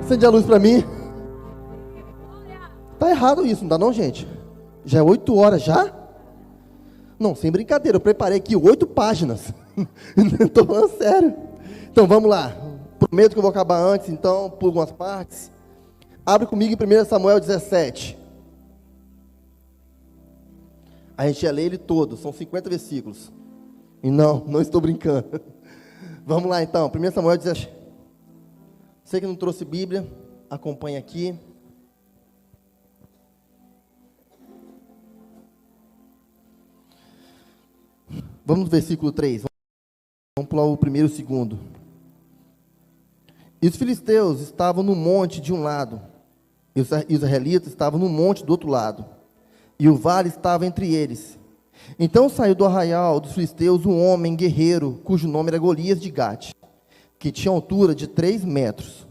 Acende a luz para mim. Tá errado isso, não dá não, gente? Já é 8 horas já? Não, sem brincadeira, eu preparei aqui 8 páginas. Estou falando sério. Então vamos lá. Prometo que eu vou acabar antes, então, por algumas partes. Abre comigo em 1 Samuel 17. A gente ia ler ele todo, são 50 versículos. E não estou brincando. Vamos lá então, 1 Samuel 17. Você que não trouxe Bíblia, acompanha aqui. Vamos no versículo 3. Vamos pular o primeiro e o segundo. E os filisteus estavam no monte de um lado, e os israelitas estavam no monte do outro lado, e o vale estava entre eles. Então saiu do arraial dos filisteus um homem guerreiro, cujo nome era Golias de Gate, que tinha altura de 3 metros.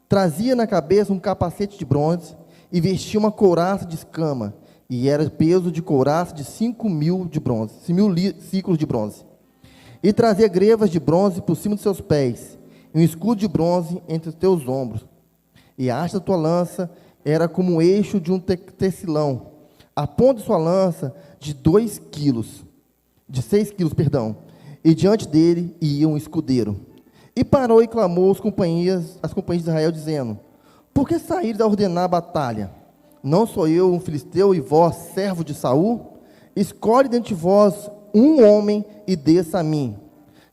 Trazia na cabeça um capacete de bronze, e vestia uma couraça de escama, e era peso de couraça de 5.000 de bronze, 5.000 ciclos de bronze. E trazia grevas de bronze por cima de seus pés, e um escudo de bronze entre os teus ombros. E a haste da tua lança era como o eixo de um tecilão, a ponta de sua lança de 6 quilos, e diante dele ia um escudeiro. E parou e clamou as companhias de Israel, dizendo: por que saíres a ordenar a batalha? Não sou eu um filisteu e vós, servo de Saul? Escolhe dentre vós um homem e desça a mim.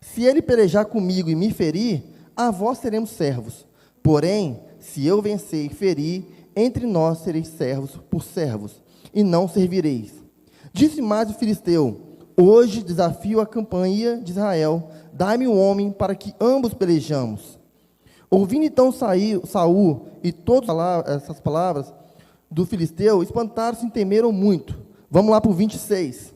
Se ele pelejar comigo e me ferir, a vós seremos servos. Porém, se eu vencer e ferir, entre nós sereis servos por servos, e não servireis. Disse mais o filisteu: hoje desafio a companhia de Israel, dai-me um homem para que ambos pelejamos. Ouvindo então Saul e todas essas palavras do filisteu, espantaram-se e temeram muito. Vamos lá para o 26.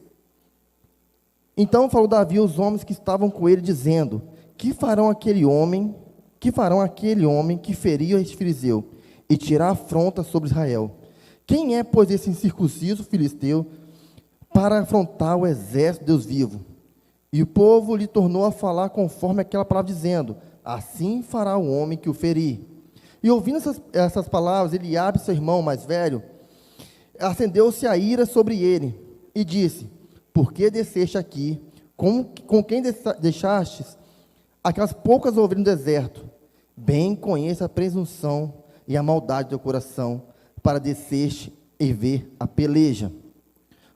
Então falou Davi aos homens que estavam com ele, dizendo: que farão aquele homem que feriu este filisteu e tirar afronta sobre Israel? Quem é, pois, esse incircunciso filisteu para afrontar o exército de Deus vivo? E o povo lhe tornou a falar conforme aquela palavra, dizendo: assim fará o homem que o ferir. E ouvindo essas palavras, Eliabe, seu irmão mais velho, acendeu-se a ira sobre ele, e disse: por que desceste aqui? Com quem deixastes aquelas poucas ovelhas no deserto? Bem conheço a presunção e a maldade do teu coração, para desceste e ver a peleja.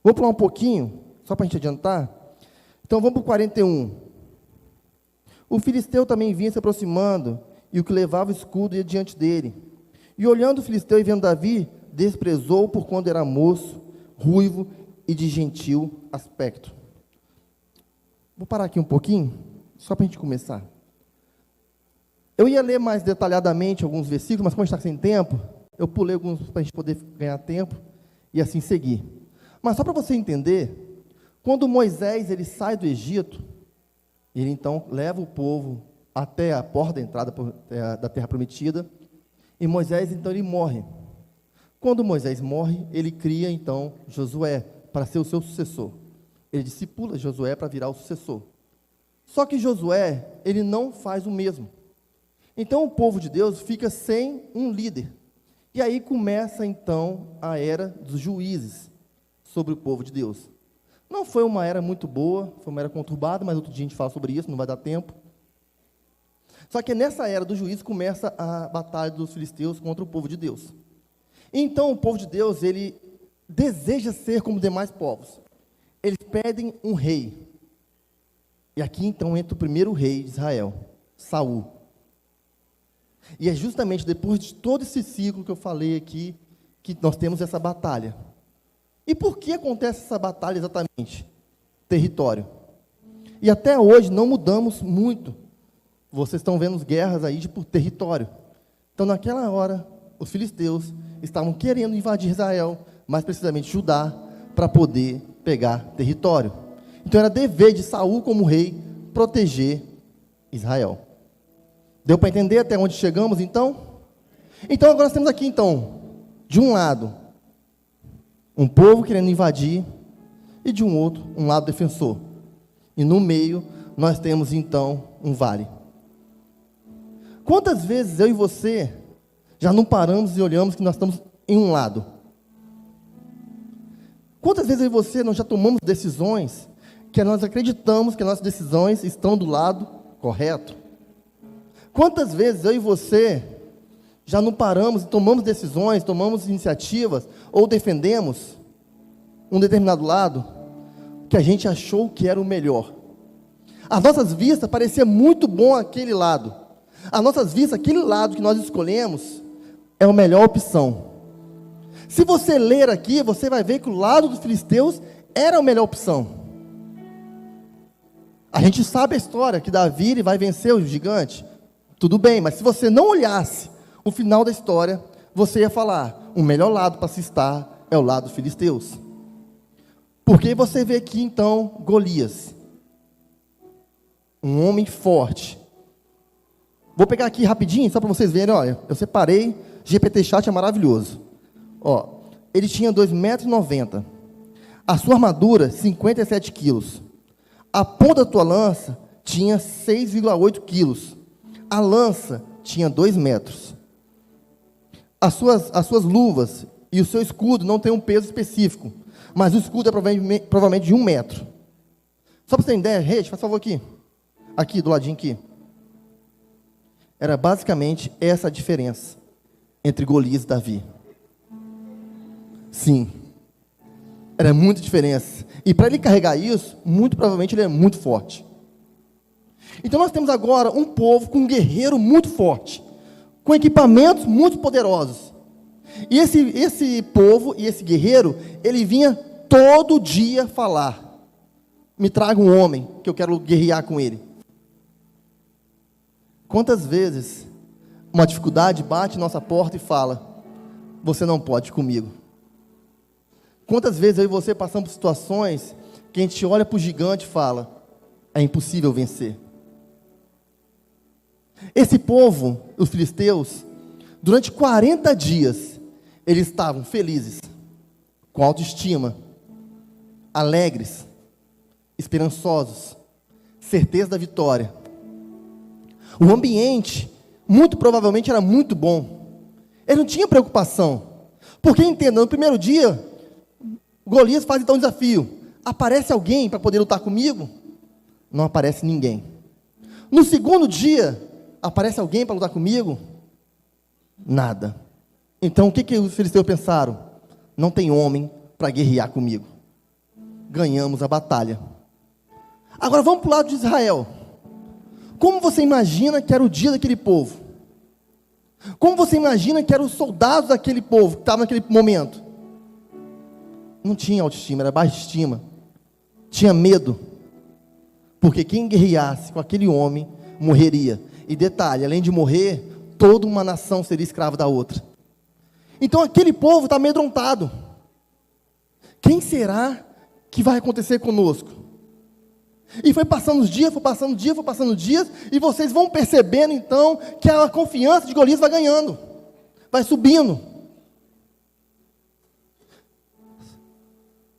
Vou pular um pouquinho, só para a gente adiantar. Então vamos para o 41. O filisteu também vinha se aproximando, e o que levava o escudo ia diante dele. E olhando o filisteu e vendo Davi, desprezou por quando era moço, ruivo e de gentil aspecto. Vou parar aqui um pouquinho, só para a gente começar. Eu ia ler mais detalhadamente alguns versículos, mas como a gente está sem tempo, eu pulei alguns para a gente poder ganhar tempo e assim seguir. Mas só para você entender, quando Moisés ele sai do Egito, ele então leva o povo até a porta da entrada da terra prometida, e Moisés então ele morre. Quando Moisés morre, ele cria então Josué para ser o seu sucessor. Ele discipula Josué para virar o sucessor. Só que Josué, ele não faz o mesmo. Então o povo de Deus fica sem um líder. E aí começa então a era dos juízes sobre o povo de Deus. Não foi uma era muito boa, foi uma era conturbada, mas outro dia a gente fala sobre isso, não vai dar tempo. Só que nessa era dos juízes começa a batalha dos filisteus contra o povo de Deus. Então o povo de Deus, ele deseja ser como demais povos. Eles pedem um rei. E aqui então entra o primeiro rei de Israel, Saul. E é justamente depois de todo esse ciclo que eu falei aqui, que nós temos essa batalha. E por que acontece essa batalha exatamente? Território. E até hoje não mudamos muito. Vocês estão vendo guerras aí por território. Então naquela hora, os filisteus estavam querendo invadir Israel, mais precisamente Judá, para poder pegar território. Então era dever de Saul como rei proteger Israel. Deu para entender até onde chegamos então? Então agora nós temos aqui então, de um lado, um povo querendo invadir, e de um outro, um lado defensor. E no meio, nós temos então um vale. Quantas vezes eu e você já não paramos e olhamos que nós estamos em um lado. Quantas vezes eu e você nós já tomamos decisões que nós acreditamos que nossas decisões estão do lado correto? Quantas vezes eu e você já não paramos e tomamos decisões, tomamos iniciativas ou defendemos um determinado lado que a gente achou que era o melhor? Às nossas vistas parecia muito bom aquele lado. Às nossas vistas, aquele lado que nós escolhemos é a melhor opção. Se você ler aqui, você vai ver que o lado dos filisteus era a melhor opção. A gente sabe a história, que Davi vai vencer o gigante. Tudo bem, mas se você não olhasse o final da história, você ia falar, o melhor lado para se estar é o lado dos filisteus. Porque você vê aqui então Golias, um homem forte. Vou pegar aqui rapidinho, só para vocês verem, olha, eu separei, GPT Chat é maravilhoso. Ó, ele tinha 2,90 m, a sua armadura 57 quilos, a ponta da tua lança tinha 6,8 quilos, a lança tinha 2 metros, as suas luvas e o seu escudo não tem um peso específico, mas o escudo é provavelmente de 1 metro. Só para você ter ideia, Rede, faz favor aqui do ladinho aqui. Era basicamente essa a diferença entre Golias e Davi. Sim, era muita diferença. E para ele carregar isso, muito provavelmente ele é muito forte. Então nós temos agora um povo com um guerreiro muito forte, com equipamentos muito poderosos. E esse povo e esse guerreiro, ele vinha todo dia falar: me traga um homem, que eu quero guerrear com ele. Quantas vezes uma dificuldade bate em nossa porta e fala: você não pode comigo? Quantas vezes eu e você passamos por situações que a gente olha para o gigante e fala: é impossível vencer. Esse povo, os filisteus, durante 40 dias, eles estavam felizes, com autoestima, alegres, esperançosos, certeza da vitória. O ambiente, muito provavelmente, era muito bom. Ele não tinha preocupação. Porque, entenda, no primeiro dia, Golias faz então um desafio: aparece alguém para poder lutar comigo? Não aparece ninguém. No segundo dia, aparece alguém para lutar comigo? Nada. Então o que os filisteus pensaram? Não tem homem para guerrear comigo. Ganhamos a batalha. Agora vamos para o lado de Israel. Como você imagina que era o dia daquele povo? Como você imagina que eram os soldados daquele povo que estavam naquele momento? Não tinha autoestima, era baixa estima. Tinha medo. Porque quem guerreasse com aquele homem morreria. E detalhe, além de morrer, toda uma nação seria escrava da outra. Então aquele povo está amedrontado. Quem será que vai acontecer conosco? E foi passando os dias, foi passando dias, e vocês vão percebendo então que a confiança de Golias vai ganhando, vai subindo.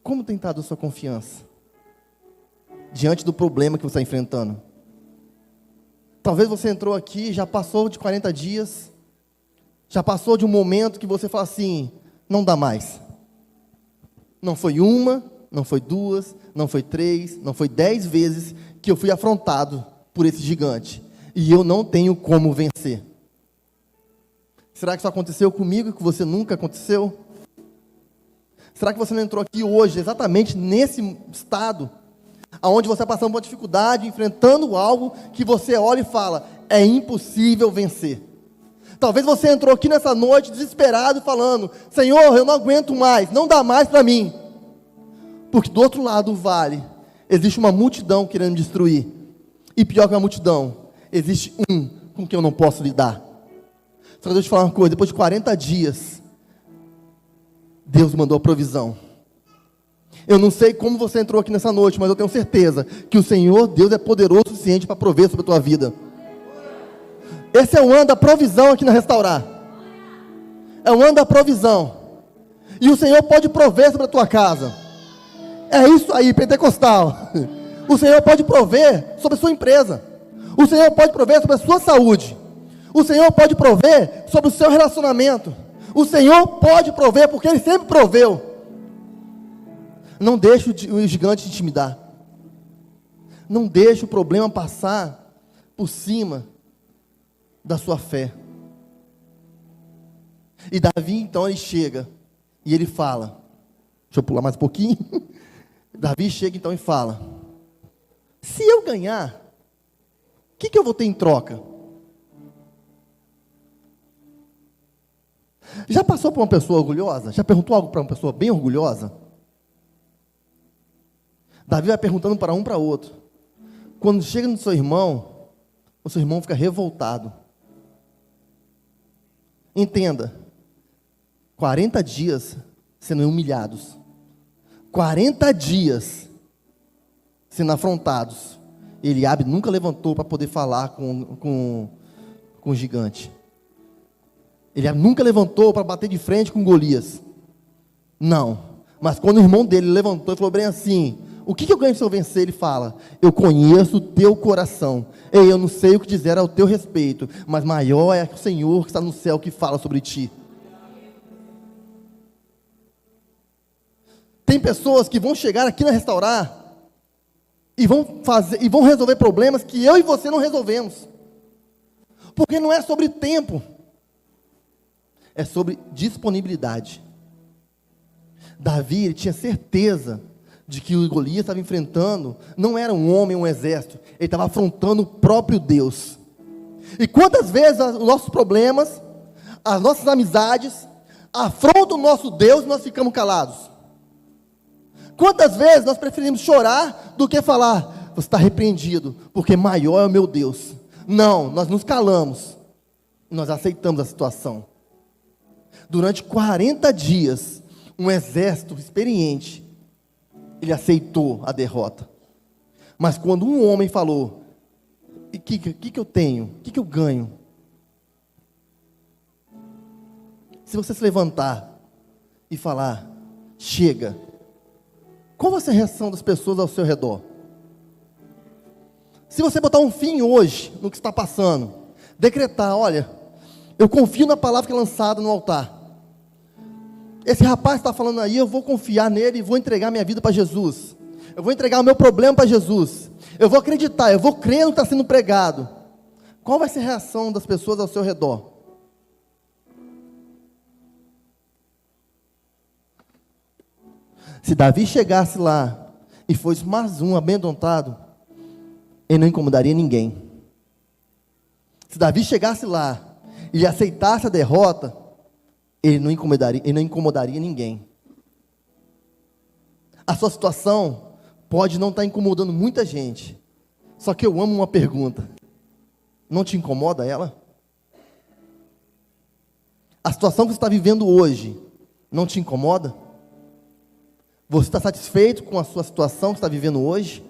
Como tem estado a sua confiança diante do problema que você está enfrentando? Talvez você entrou aqui, já passou de 40 dias, já passou de um momento que você fala assim: não dá mais. Não foi uma, não foi duas, não foi 3, não foi 10 vezes que eu fui afrontado por esse gigante, e eu não tenho como vencer. Será que isso aconteceu comigo, que você nunca aconteceu? Será que você não entrou aqui hoje, exatamente nesse estado, aonde você está passando por uma dificuldade, enfrentando algo que você olha e fala: é impossível vencer? Talvez você entrou aqui nessa noite desesperado, falando: Senhor, eu não aguento mais, não dá mais para mim. Porque do outro lado do vale, existe uma multidão querendo destruir. E pior que uma multidão, existe um com quem eu não posso lidar. Só que deixa eu te falar uma coisa: depois de 40 dias, Deus mandou a provisão. Eu não sei como você entrou aqui nessa noite, mas eu tenho certeza que o Senhor, Deus, é poderoso o suficiente para prover sobre a tua vida. Esse é o ano da provisão aqui na Restaurar. É o ano da provisão. E o Senhor pode prover sobre a tua casa. É isso aí, pentecostal. O Senhor pode prover sobre a sua empresa. O Senhor pode prover sobre a sua saúde. O Senhor pode prover sobre o seu relacionamento. O Senhor pode prover, porque Ele sempre proveu. Não deixe o gigante te intimidar. Não deixe o problema passar por cima da sua fé. E Davi, então, ele chega e ele fala. Deixa eu pular mais um pouquinho. Davi chega então e fala: se eu ganhar, o que eu vou ter em troca? Já passou por uma pessoa orgulhosa? Já perguntou algo para uma pessoa bem orgulhosa? Davi vai perguntando para um para outro. Quando chega no seu irmão, o seu irmão fica revoltado. Entenda, 40 dias sendo humilhados, 40 dias sendo afrontados. Eliabe nunca levantou para poder falar com o gigante. Eliabe nunca levantou para bater de frente com Golias. Não. Mas quando o irmão dele levantou e falou bem assim: o que eu ganho se eu vencer? Ele fala: eu conheço o teu coração. Ei, eu não sei o que dizer ao teu respeito, mas maior é o Senhor que está no céu que fala sobre ti. Tem pessoas que vão chegar aqui na Restaurar e vão resolver problemas que eu e você não resolvemos. Porque não é sobre tempo, é sobre disponibilidade. Davi, ele tinha certeza de que o Golias estava enfrentando, não era um homem, um exército, ele estava afrontando o próprio Deus. E quantas vezes os nossos problemas, as nossas amizades, afrontam o nosso Deus e nós ficamos calados? Quantas vezes nós preferimos chorar do que falar: você está repreendido, porque maior é o meu Deus? Não, nós nos calamos, nós aceitamos a situação. Durante 40 dias, um exército experiente, ele aceitou a derrota. Mas quando um homem falou: o que eu tenho? O que eu ganho? Se você se levantar e falar: chega, qual vai ser a reação das pessoas ao seu redor? Se você botar um fim hoje no que está passando, decretar: olha, eu confio na palavra que é lançada no altar. Esse rapaz está falando aí, eu vou confiar nele e vou entregar minha vida para Jesus. Eu vou entregar o meu problema para Jesus. Eu vou acreditar, eu vou crer no que está sendo pregado. Qual vai ser a reação das pessoas ao seu redor? Se Davi chegasse lá e fosse mais um amedrontado, ele não incomodaria ninguém. Se Davi chegasse lá e aceitasse a derrota, ele não incomodaria ninguém. A sua situação pode não estar incomodando muita gente, só que eu amo uma pergunta: não te incomoda ela? A situação que você está vivendo hoje não te incomoda? Você está satisfeito com a sua situação que está vivendo hoje?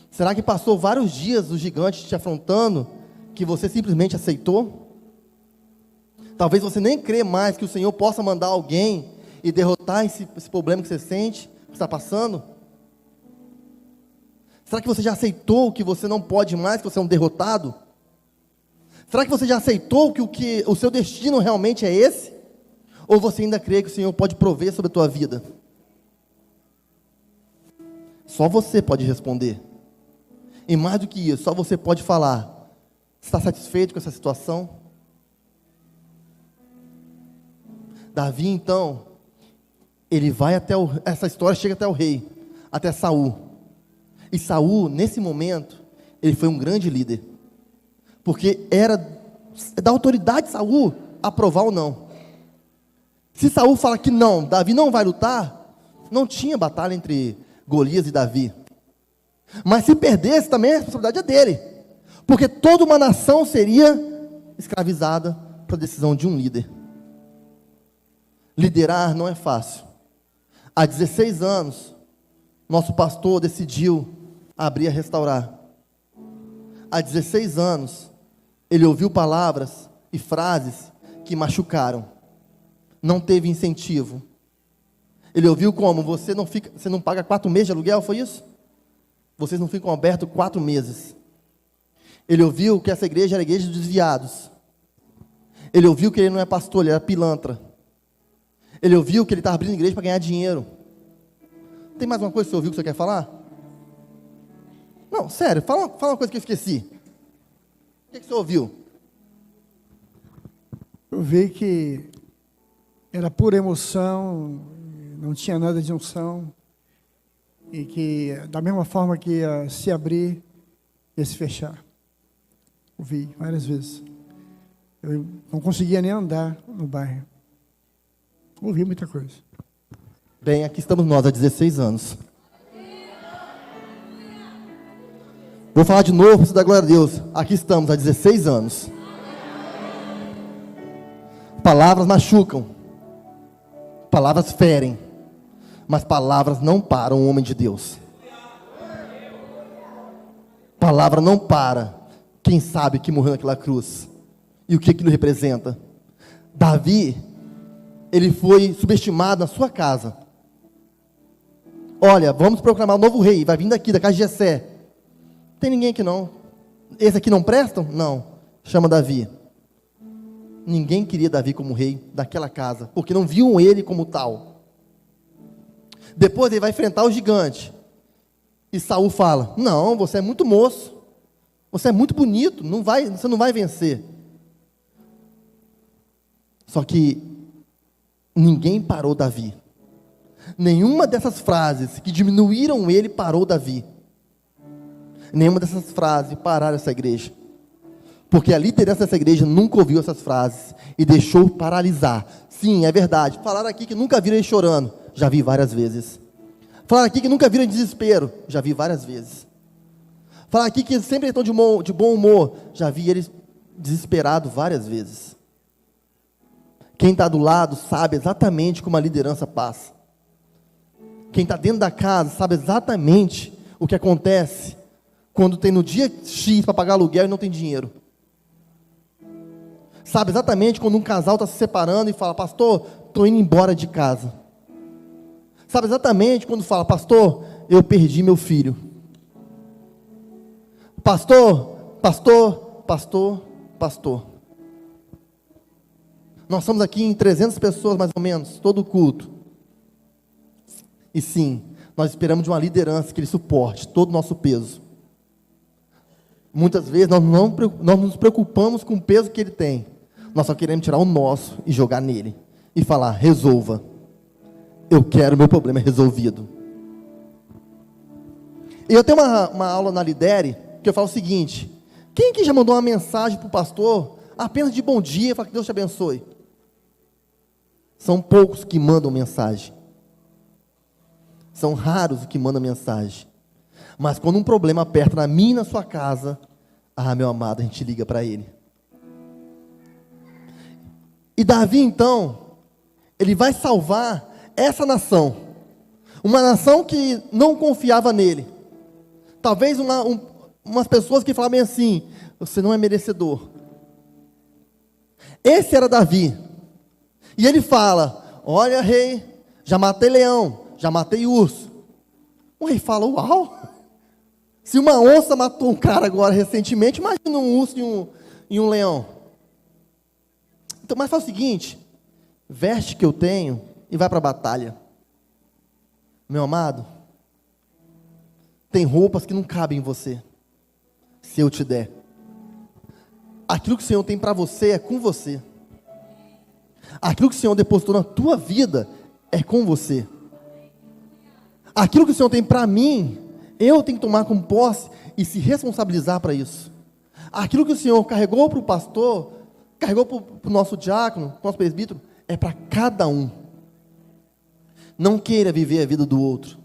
Será que passou vários dias o gigante te afrontando, que você simplesmente aceitou? Talvez você nem crê mais que o Senhor possa mandar alguém e derrotar esse problema que você sente, que está passando. Será que você já aceitou que você não pode mais, que você é um derrotado? Será que você já aceitou que o seu destino realmente é esse? Ou você ainda crê que o Senhor pode prover sobre a tua vida? Só você pode responder. E mais do que isso, só você pode falar: está satisfeito com essa situação? Davi, então, ele vai essa história chega até o rei, até Saul. E Saul, nesse momento, ele foi um grande líder. Porque era da autoridade de Saul aprovar ou não. Se Saul fala que não, Davi não vai lutar, não tinha batalha entre Golias e Davi. Mas se perdesse, também a responsabilidade é dele. Porque toda uma nação seria escravizada para a decisão de um líder. Liderar não é fácil. Há 16 anos, nosso pastor decidiu abrir a Restaurar. Há 16 anos, ele ouviu palavras e frases que machucaram. Não teve incentivo. Ele ouviu como: você não paga 4 meses de aluguel, foi isso? Vocês não ficam abertos 4 meses. Ele ouviu que essa igreja era a igreja dos desviados. Ele ouviu que ele não é pastor, ele era pilantra. Ele ouviu que ele estava abrindo igreja para ganhar dinheiro. Tem mais uma coisa que você ouviu que você quer falar? Não, sério, fala uma coisa que eu esqueci. O que você ouviu? Eu vi que era pura emoção, não tinha nada de unção, e que da mesma forma que ia se abrir, ia se fechar. Ouvi várias vezes. Eu não conseguia nem andar no bairro. Ouvi muita coisa. Bem, aqui estamos nós há 16 anos. Vou falar de novo, para você dar glória a Deus. Aqui estamos há 16 anos. Palavras machucam. Palavras ferem. Mas palavras não param o homem de Deus. Palavra não para quem sabe que morreu naquela cruz. E o que aquilo representa. Davi, ele foi subestimado na sua casa. Olha, vamos proclamar o novo rei. Vai vir daqui, da casa de Jessé. Tem ninguém aqui não. Esse aqui não prestam? Não. Chama Davi. Ninguém queria Davi como rei daquela casa, porque não viam ele como tal. Depois ele vai enfrentar o gigante. E Saul fala: não, você é muito moço. Você é muito bonito. Você não vai vencer. Só que ninguém parou Davi. Nenhuma dessas frases que diminuíram ele parou Davi. Nenhuma dessas frases pararam essa igreja. Porque a liderança dessa igreja nunca ouviu essas frases e deixou paralisar. Sim, é verdade. Falaram aqui que nunca viram ele chorando. Já vi várias vezes. Falaram aqui que nunca viram em desespero. Já vi várias vezes. Falaram aqui que sempre estão de bom humor. Já vi eles desesperados várias vezes. Quem está do lado sabe exatamente como a liderança passa. Quem está dentro da casa sabe exatamente o que acontece quando tem no dia X para pagar aluguel e não tem dinheiro. Sabe exatamente quando um casal está se separando e fala: pastor, estou indo embora de casa. Sabe exatamente quando fala: pastor, eu perdi meu filho. Pastor. Nós estamos aqui em 300 pessoas mais ou menos, todo o culto. E sim, nós esperamos de uma liderança que ele suporte todo o nosso peso. Muitas vezes nós não nos preocupamos com o peso que ele tem. Nós só queremos tirar o nosso e jogar nele. E falar: resolva. Eu quero meu problema resolvido. E eu tenho uma aula na Lidere que eu falo o seguinte: quem aqui já mandou uma mensagem para o pastor apenas de bom dia e fala que Deus te abençoe? São poucos que mandam mensagem. São raros os que mandam mensagem. Mas quando um problema aperta na minha e na sua casa, meu amado, a gente liga para ele. E Davi, então, ele vai salvar essa nação. Uma nação que não confiava nele. Talvez umas pessoas que falavam assim: você não é merecedor. Esse era Davi. E ele fala: olha, rei, já matei leão, já matei urso. O rei fala: uau! Se uma onça matou um cara agora recentemente, imagina um urso e um leão. Então, mas faz o seguinte: veste que eu tenho e vai para a batalha. Meu amado, tem roupas que não cabem em você, se eu te der. Aquilo que o Senhor tem para você é com você. Aquilo que o Senhor depositou na tua vida é com você. Aquilo que o Senhor tem para mim, eu tenho que tomar como posse e se responsabilizar para isso. Aquilo que o Senhor carregou para o pastor, carregou para o nosso diácono, para o nosso presbítero, é para cada um. Não queira viver a vida do outro.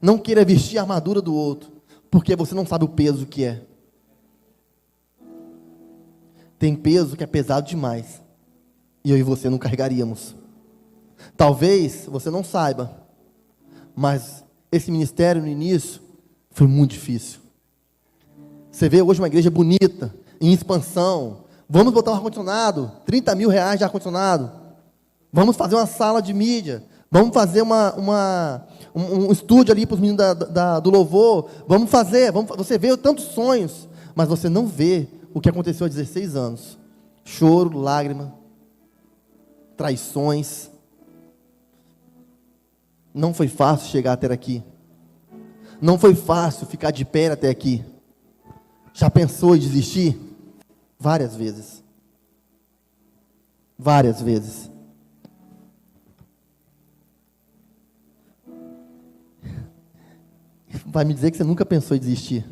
Não queira vestir a armadura do outro, porque você não sabe o peso que é. Tem peso que é pesado demais, e eu e você não carregaríamos. Talvez você não saiba, mas esse ministério no início foi muito difícil. Você vê hoje uma igreja bonita, em expansão. Vamos botar um ar-condicionado, 30 mil reais de ar-condicionado. Vamos fazer uma sala de mídia. Vamos fazer um estúdio ali para os meninos do louvor. Você vê tantos sonhos, mas você não vê o que aconteceu há 16 anos. Choro, lágrima, traições. Não foi fácil chegar até aqui. Não foi fácil ficar de pé até aqui. Já pensou em desistir? Várias vezes. Várias vezes. Vai me dizer que você nunca pensou em desistir.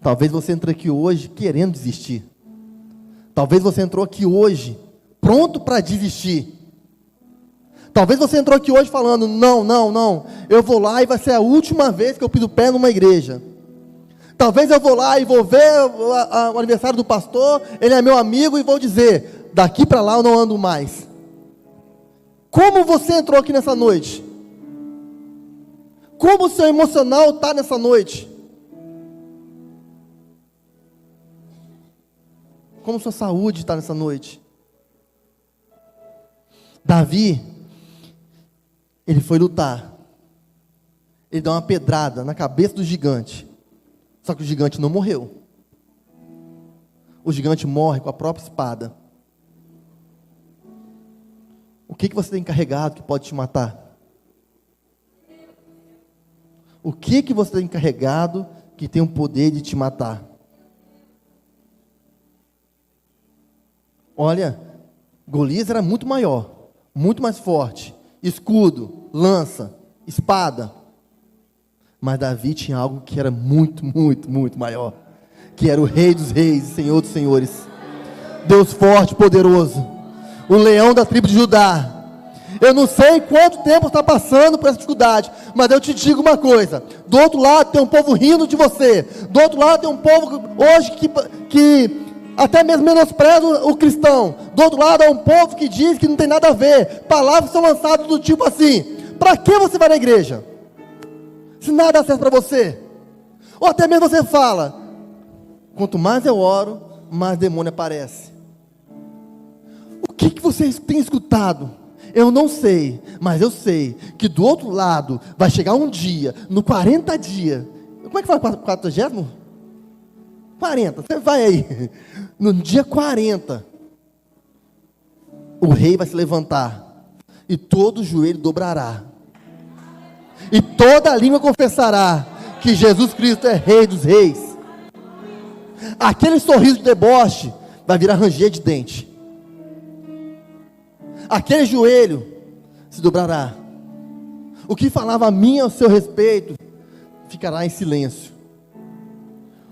Talvez você entrou aqui hoje querendo desistir. Talvez você entrou aqui hoje pronto para desistir. Talvez você entrou aqui hoje falando, não, eu vou lá e vai ser a última vez que eu piso o pé numa igreja. Talvez eu vou lá e vou ver o aniversário do pastor, ele é meu amigo e vou dizer, daqui para lá eu não ando mais. Como você entrou aqui nessa noite? Como o seu emocional está nessa noite? Como sua saúde está nessa noite? Davi, ele foi lutar. Ele deu uma pedrada na cabeça do gigante. Só que o gigante não morreu. O gigante morre com a própria espada. O que você tem carregado que pode te matar? O que você tem carregado que tem o poder de te matar? Olha, Golias era muito maior, muito mais forte. Escudo, lança, espada. Mas Davi tinha algo que era muito, muito, muito maior. Que era o Rei dos Reis e Senhor dos Senhores. Deus forte, poderoso. O leão da tribo de Judá. Eu não sei quanto tempo está passando por essa dificuldade, mas eu te digo uma coisa: do outro lado tem um povo rindo de você, do outro lado tem um povo hoje que até mesmo menospreza o cristão, do outro lado é um povo que diz que não tem nada a ver, palavras são lançadas do tipo assim: para que você vai na igreja? Se nada dá certo para você. Ou até mesmo você fala: quanto mais eu oro, mais demônio aparece. O que você tem escutado? Eu não sei, mas eu sei que do outro lado vai chegar um dia, no 40 dias. Como é que fala 40? 40, você vai aí. No dia 40, o rei vai se levantar e todo joelho dobrará. E toda língua confessará que Jesus Cristo é Rei dos Reis. Aquele sorriso de deboche vai virar ranger de dente. Aquele joelho se dobrará. O que falava a mim ao seu respeito ficará em silêncio.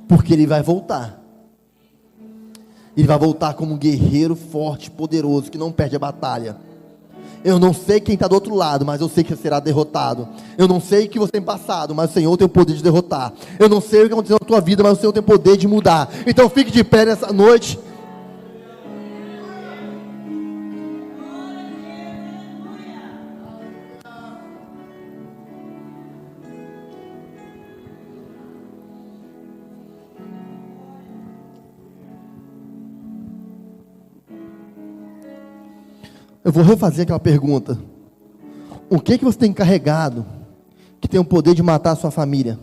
Porque ele vai voltar. Ele vai voltar como um guerreiro forte, poderoso, que não perde a batalha. Eu não sei quem está do outro lado, mas eu sei que será derrotado. Eu não sei o que você tem passado, mas o Senhor tem o poder de derrotar. Eu não sei o que aconteceu na tua vida, mas o Senhor tem o poder de mudar. Então fique de pé nessa noite. Eu vou refazer aquela pergunta. O que você tem carregado que tem o poder de matar a sua família?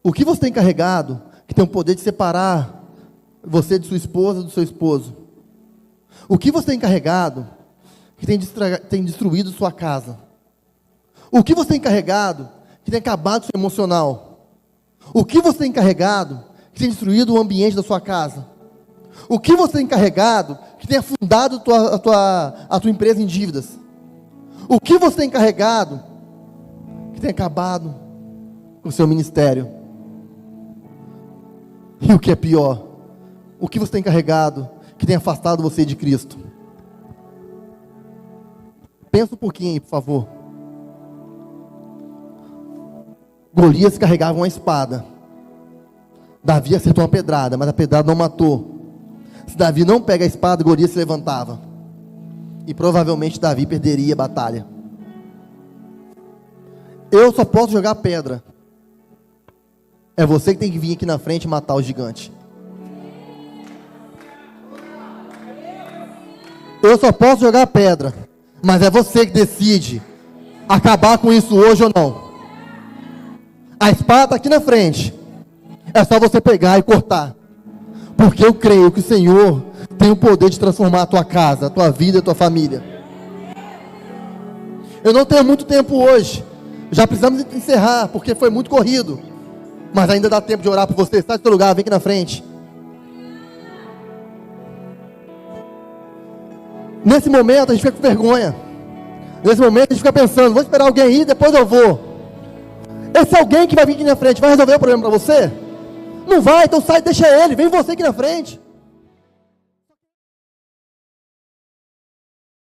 O que você tem carregado que tem o poder de separar você de sua esposa do seu esposo? O que você tem carregado que tem destruído sua casa? O que você tem carregado que tem acabado com o seu emocional? O que você tem carregado que tem destruído o ambiente da sua casa? O que você tem carregado que tem afundado a tua empresa em dívidas? O que você tem carregado que tem acabado com o seu ministério? E o que é pior, o que você tem carregado que tem afastado você de Cristo? Pensa um pouquinho aí, por favor. Golias carregava uma espada. Davi acertou uma pedrada, mas a pedrada não matou. Se Davi não pega a espada, Golias se levantava. E provavelmente Davi perderia a batalha. Eu só posso jogar pedra. É você que tem que vir aqui na frente e matar o gigante. Eu só posso jogar pedra. Mas é você que decide acabar com isso hoje ou não. A espada está aqui na frente. É só você pegar e cortar. Porque eu creio que o Senhor tem o poder de transformar a tua casa, a tua vida, a tua família. Eu não tenho muito tempo hoje. Já precisamos encerrar, porque foi muito corrido. Mas ainda dá tempo de orar por você. Sai do seu lugar, vem aqui na frente. Nesse momento a gente fica com vergonha. Nesse momento a gente fica pensando, vou esperar alguém ir, depois eu vou. Esse alguém que vai vir aqui na frente vai resolver o problema para você? Não vai, então sai, deixa ele, vem você aqui na frente.